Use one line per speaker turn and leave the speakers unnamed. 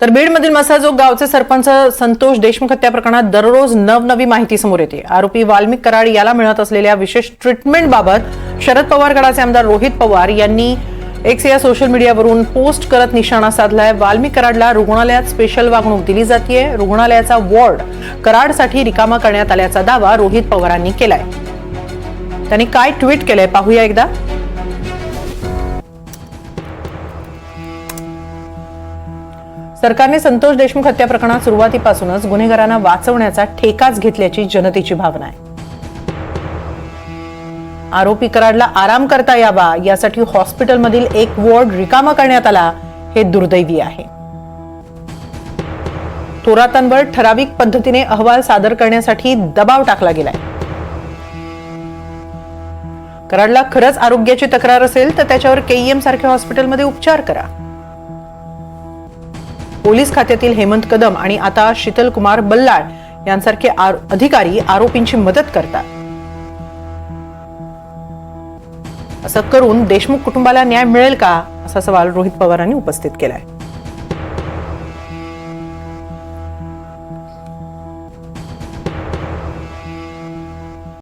तर बीडमधील मसाजोग गावचे सरपंच संतोष देशमुख हत्या प्रकरणात दररोज नवनवी माहिती समोर येते। आरोपी वाल्मिक कराड याला मिळत असलेल्या विशेष ट्रीटमेंटबाबत शरद पवार गटाचे आमदार रोहित पवार यांनी एक्स या सोशल मीडियावरून पोस्ट करत निशाणा साधलाय। वाल्मिक कराडला रुग्णालयात स्पेशल वागणूक दिली जाते। रुग्णालयाचा वॉर्ड कराडसाठी रिकामा करण्यात आल्याचा दावा रोहित पवारांनी केलाय। त्यांनी काय ट्विट केलंय पाहूया एकदा। सरकारने संतोष देशमुख हत्या प्रकरणात सुरुवातीपासूनच गुन्हेगारांना वाचवण्याचा ठेकाच घेतल्याची जनतेची भावना आहे। आरोपी कराडला आराम करता यावा यासाठी हॉस्पिटलमधील एक वॉर्ड रिकामा करण्यात आला, हे दुर्दैवी आहे। थोरातांवर ठराविक पद्धतीने अहवाल सादर करण्यासाठी दबाव टाकला गेलाय। कराडला खरंच आरोग्याची तक्रार असेल तर त्याच्यावर केईएम सारख्या हॉस्पिटलमध्ये उपचार करा। पोलीस खात्यातील हेमंत कदम आणि आता शीतल कुमार बल्लाळ यांसारखे अधिकारी आरोपींची मदत करतात। असं करून देशमुख कुटुंबाला न्याय मिळेल का, असा सवाल रोहित पवारांनी उपस्थित केलाय।